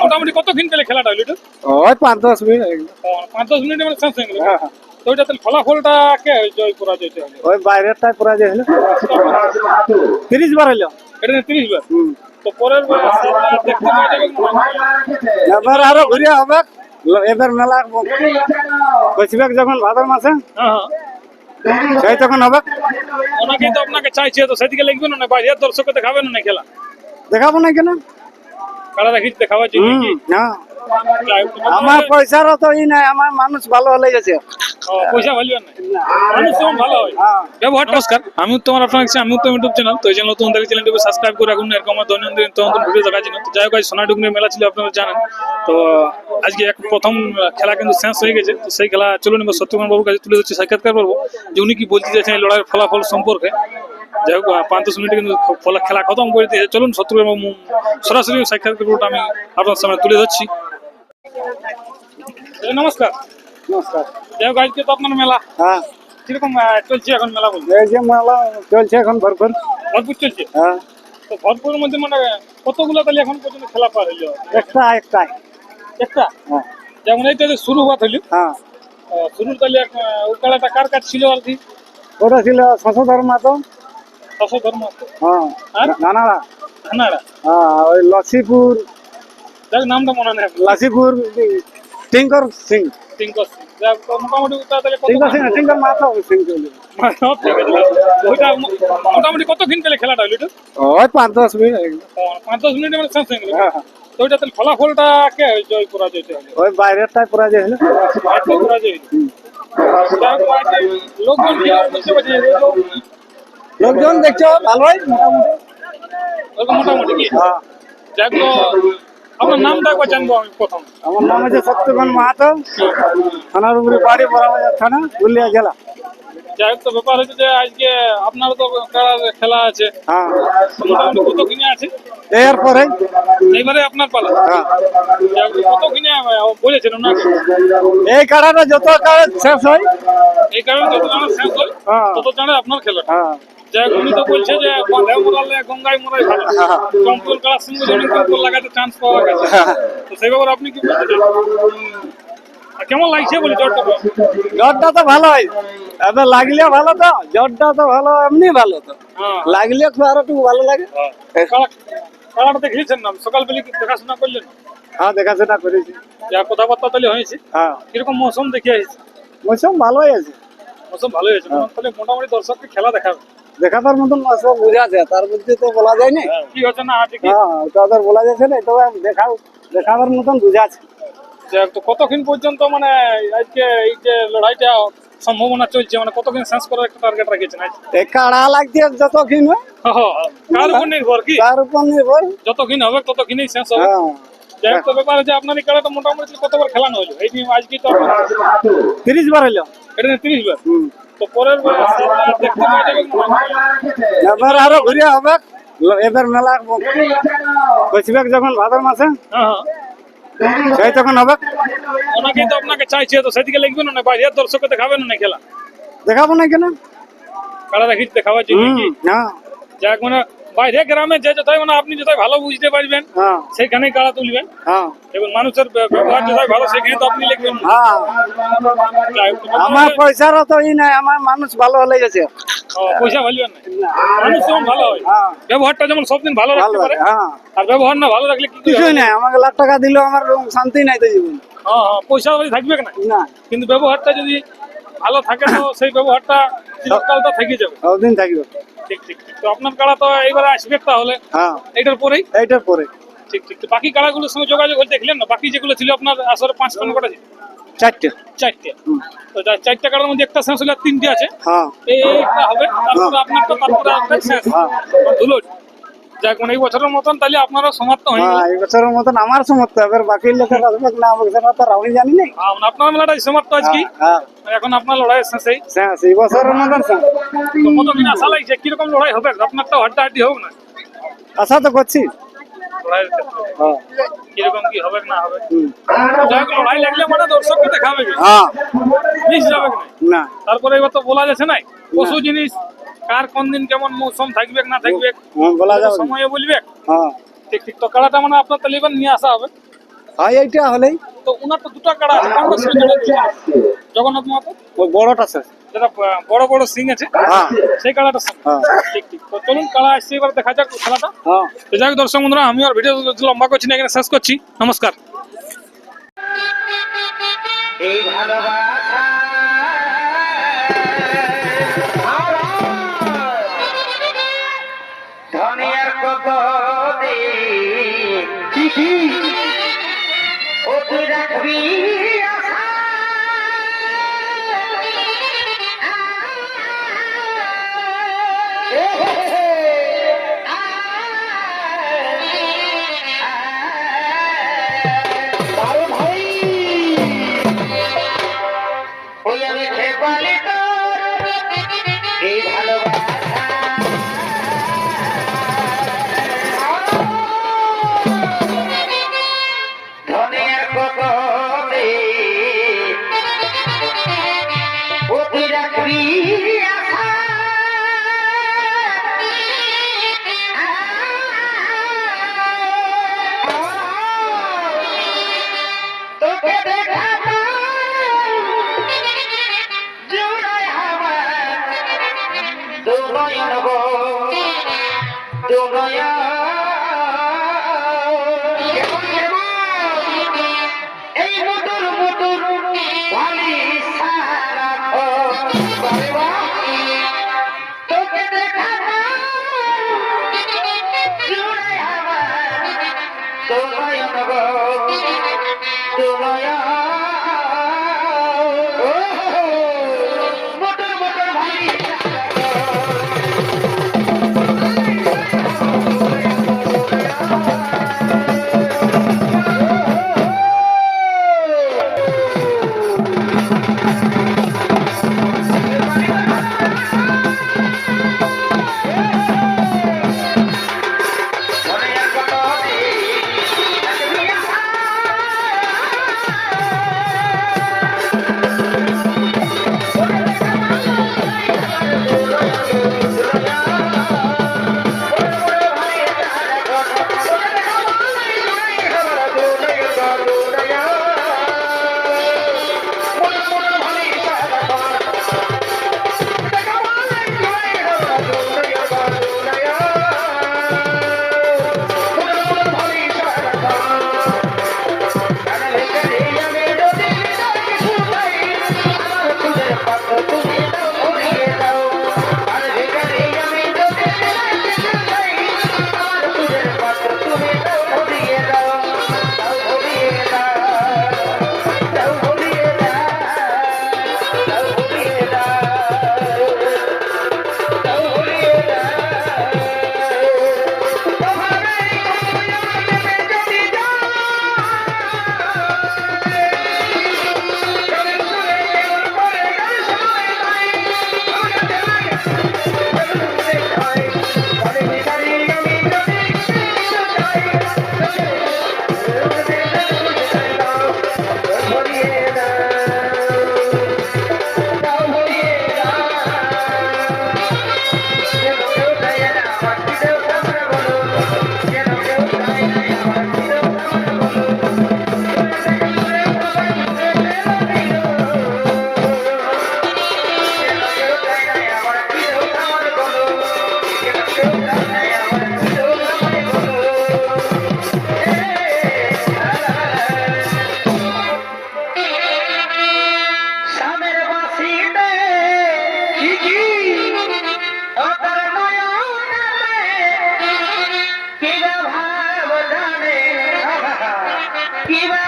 মোটামুটি কতক্ষণ পেলে খেলাটা হইলো এটা? ওই 5-10 মিনিট। 5-10 মিনিট মানে শেষ হয়ে গেল। হ্যাঁ হ্যাঁ। তো ওইটা তাহলে ফলাফলটা কে জয় পরাজয় হলো? ওই বাইরেরটাই পরাজয় হলো। 30 বার হলো। এটা 30 বার। তো পরের বার দেখতে পাওয়া যাবে মনে হয়। এবার আরো ঘুরে হবে। এবার মেলা বসবে যখন ভাদ্র মাসে, হ্যাঁ হ্যাঁ। সেই তখন হবে। ওনাকে তো আপনাকে চাইছে, তো সেদিকে লিখবেন না, বাইরের দর্শককে দেখাবেন না খেলা? দেখাবো না কেন? খেলা দেখি দেখাবার জন্য কি? হ্যাঁ। যাই হোক, আমার পয়সারও তো ই নাই, আমার মানুষ ভালো হলে গেছে। পয়সা ভালবেন না, মানুষ যেমন ভালো হয় ব্যবহার। নমস্কার, আমি উত্তম, আপনার কাছে আমি উত্তম ইউটিউব চ্যানেল। তো এই চ্যানেল নতুন দেখলে চ্যানেলটিকে সাবস্ক্রাইব করে রাখুন, এরকম আমার দৈনন্দিন নতুন ভিডিও দেখার জন্য। তো যাই হোক, আজ সোনাডুঙ্গরি মেলা ছিল, আপনারা জানেন। তো আজকে প্রথম খেলা কিন্তু শেষ হয়ে গেছে। তো সেই খেলা চলুন এবার শত্রুঘ্ন বাবুর কাছে তুলে ধরছি, সাক্ষাৎকার করবো যে উনি কি বলতে চাইছেন এই লড়াইয়ের ফলাফল সম্পর্কে। যাই হোক, 5-10 মিনিটে কিন্তু খেলা খতম করে দিয়েছে। চলুন শত্রুঘ্ন বাবু সরাসরি সাক্ষাৎকারটা আমি আপনার সামনে তুলে ধরছি। নমস্কার। নমস্কার। যাই হোক, আজকে তো আপনার মেলা হ্যাঁ, কিরকম চলছে এখন মেলা? বলতে এই যে মেলা চলছে এখন ভরপুর। ভরপুর চলছে। হ্যাঁ, তো ভরপুরের মধ্যে মানে কতগুলো তাহলে এখন পর্যন্ত খেলা পার হইলো? একটাই। একটা। হ্যাঁ যেমন এইটা যে শুরু হওয়া হইলো, হ্যাঁ। শুরু তাহলে ওই খেলাটা কার কার ছিল আর কি? ওটা ছিল শশধর মাতো। ধর্ম হ্যাঁ, আর নানাড়া। খানাড়া। হ্যাঁ, ওই লক্ষ্মীপুর। যাক, নামটা মনে নেই। লক্ষ্মীপুর টিঙ্কর সিং। টিঙ্কর সিং। যাক, তো মোটামুটি ওটা তাহলে কত? টিঙ্কর সিং, টিঙ্কর মাতো সিং চলে। ঠিক আছে। ওইটা মোটামুটি কতক্ষণ পেলে খেলাটা হইলো এটা? ওই 5-10 মিনিট। 5-10 মিনিট মানে শেষ হয়ে গেল। হ্যাঁ হ্যাঁ। তো ওইটা তাহলে ফলাফলটা কে জয় পরাজয় হলো? ওই বাইরেরটাই পরাজয় হলো। পরাজয় হলো। যাক, আজকে লোকজন কি বুঝতে পারছে? লোকজন দেখছো ভালোই মোটামুটি। মোটামুটি কি? হ্যাঁ। যাক, তো আপনার নামটা একবার জানবো আমি প্রথম। আমার নাম হচ্ছে শত্রুঘ্ন মাহাতো, থানার উপরে বাড়ি, বড়বাজার থানা, পুরুলিয়া জেলা। যাই হোক, তো ব্যাপার হচ্ছে যে আজকে আপনারও তো খেলা আছে। হ্যাঁ, মোটামুটি কত কিনে আছে? এরপরে এইবারে আপনার পালা। হ্যাঁ, যাই হোক, কত কিনে বলেছেন ওনাকে? এই কাড়াটা যত কাড়া শেষ হয়, এই কারণে যত জানা শেষ হয় হ্যাঁ তত জানে আপনার খেলা। হ্যাঁ যাই হোক, উনি তো বলছে যে বাঁধে মোড়ালে গঙ্গায় মোড়াই ভালো। কন্ট্রোল করার সঙ্গে অনেক কন্ট্রোল লাগাতে চান্স পাওয়া গেছে। তো সেই ব্যাপারে আপনি কি বলতে চান? আর কেমন লাগছে বলি জ্বরটা? জ্বরটা তো ভালো হয়, এবার লাগলে ভালো, তো জ্বরটা তো ভালো, এমনি ভালো তো হ্যাঁ। লাগলে তো আরো একটু ভালো লাগে। খেলাটা দেখেছেন না? সকালবেলা কি দেখাশোনা করলেন? হ্যাঁ, দেখাশোনা করেছি। যা কথাবার্তা তাহলে হয়েছে। হ্যাঁ, কিরকম মৌসুম দেখে আসছে? মৌসুম ভালোই আছে। মৌসুম ভালো হয়েছে, তাহলে মোটামুটি দর্শককে খেলা দেখাবে। দেখাবার মতন মৌসুম বোঝা যায়, তার মধ্যে তো বলা যায় না। কি হচ্ছে না আছে কি? হ্যাঁ, ওটা তো বলা যাচ্ছে না, তবে দেখাবার মতন বোঝা আছে। যাক, তো কতক্ষণ পর্যন্ত মানে আজকে এই যে লড়াইটা সম্ভাবনা চলছে, মানে কতক্ষণ শেষ করার একটা টার্গেট রেখেছেন আজ? এই কাড়া লাগছে যতক্ষণ হয়, কার উপর নির্ভর কি? তার উপর নির্ভর। যতক্ষণ হবে ততক্ষণই শেষ হবে। হ্যাঁ, যাই হোক, তো ব্যাপার হচ্ছে আপনার এই খেলাটা মোটামুটি কতবার খেলানো হলো? এই নিয়ে আজকে তো 30 বার হলো। এটা 30 বার। তো পরের বার দেখতে পাওয়া যাবে মনে হয়। এবার আরো ঘুরে হবে। এবার মেলা বসবে যখন ভাদ্র মাসে, হ্যাঁ হ্যাঁ। সেই তখন হবে। ওনাকে তো আপনাকে চাইছে, তো সেদিকে লিখবেন না, বাইরের দর্শককে দেখাবেন না খেলা? দেখাবো না কেন? খেলা দেখি দেখাবার জন্য কি? হ্যাঁ যাক, মানে বাইরে গ্রামে যে যথায় মানে আপনি যথায় ভালো বুঝতে পারবেন হ্যাঁ সেখানেই কাড়া তুলবেন, হ্যাঁ এবং মানুষের ব্যবহার যথায় ভালো সেখানে তো আপনি লিখবেন না। হ্যাঁ। যাই হোক, তো আমার পয়সারও তো ই নাই, আমার মানুষ ভালো হলে গেছে। পয়সা ভালবেন না, মানুষ যেমন ভালো হয় হ্যাঁ, ব্যবহারটা যেমন সব দিন ভালো রাখতে পারে। হ্যাঁ, আর ব্যবহার না ভালো রাখলে কি করে কিছুই হবে? নাই। আমাকে লাখ টাকা দিলেও আমার শান্তি নাই তো জীবন। হ্যাঁ হ্যাঁ, পয়সা থাকবে না, না, কিন্তু ব্যবহারটা যদি ভালো থাকে তো সেই ব্যবহারটা চিরকালটা থেকে যাবে। সবদিন থাকবে। ঠিক ঠিক ঠিক। তো আপনার কাড়া তো এইবারে আসবে তাহলে হ্যাঁ, এইটার পরেই। এইটার পরে। ঠিক ঠিক। তো বাকি কাড়াগুলোর সঙ্গে যোগাযোগ হয়ে দেখলেন না? বাকি যেগুলো ছিল আপনার আসরে 5 কটা ছিল? 4টে। 4টে। তো 4টে কাড়ার মধ্যে একটা শেষ হলে আর 3টে আছে। হ্যাঁ এইটা হবে, তারপরে আপনার তো তারপরে একটা শেষ ধুলো। যাক, মানে এই বছরের মতন তাহলে আপনারা সমাপ্ত হয়ে গেল। হ্যাঁ, এই বছরের মতন আমার সমর্থ। এবার বাকি লোকের আসবে না, আমাকে সেটা তো আমি জানি না। আপনার মেলাটাই সমাপ্ত আজকে। হ্যাঁ, এখন আপনার লড়াই শেষেই। শেষ এই বছরের মতন শেষ। তো কতদিন আশা লাগছে কিরকম লড়াই হবে? আপনার তো হাড্ডাহাড্ডি হোক না আশা তো করছি। লড়াইয়ের ক্ষেত্রে। হ্যাঁ কিরকম কি হবে না হবে? যাই হোক, লড়াই লাগলে মানে দর্শককে দেখাবে, হ্যাঁ মিস যাবে না। না, তারপরে এবার তো বলা যাচ্ছে নাই পশু জিনিস কার কোন দিন কেমন মৌসুম থাকবে না থাকবে বলা যাবে না। সময়ে বলবে। হ্যাঁ, ঠিক ঠিক। তো কাড়াটা মানে আপনার তাহলে এবার নিয়ে আসা হবে। হয় এইটা হলেই তো ওনার তো দুটো কাড়া আছে, কোনটা সিং জগন্নাথ মাহাতো ওই বড়টা স্যার। যেটা বড় বড় সিং আছে, হ্যাঁ সেই কাড়াটা সিং। হ্যাঁ ঠিক ঠিক। তো চলুন কাড়া আসছে, এবার দেখা যাক খেলাটা। হ্যাঁ। তো যাই হোক দর্শক বন্ধুরা, আমি আর ভিডিও লম্বা করছি না, এখানে শেষ করছি। নমস্কার। এই ভালোবাসা ধনিয়ার কত ও তুই রাখবি আশা। ভাই ওই আমি খেপালি তোর এই ভালোবাসা ধনের কত ও তুই রাখবি আশা। তোকে দেখা জুড়াই আমার দুনয়ন গো দুনয়ন। এই মধুর মধুর ভালি সারা তোকে দেখা জুড়াই আমার দুনয়ন গো দুনয়ন। মধুর মধুর ভালি কিবা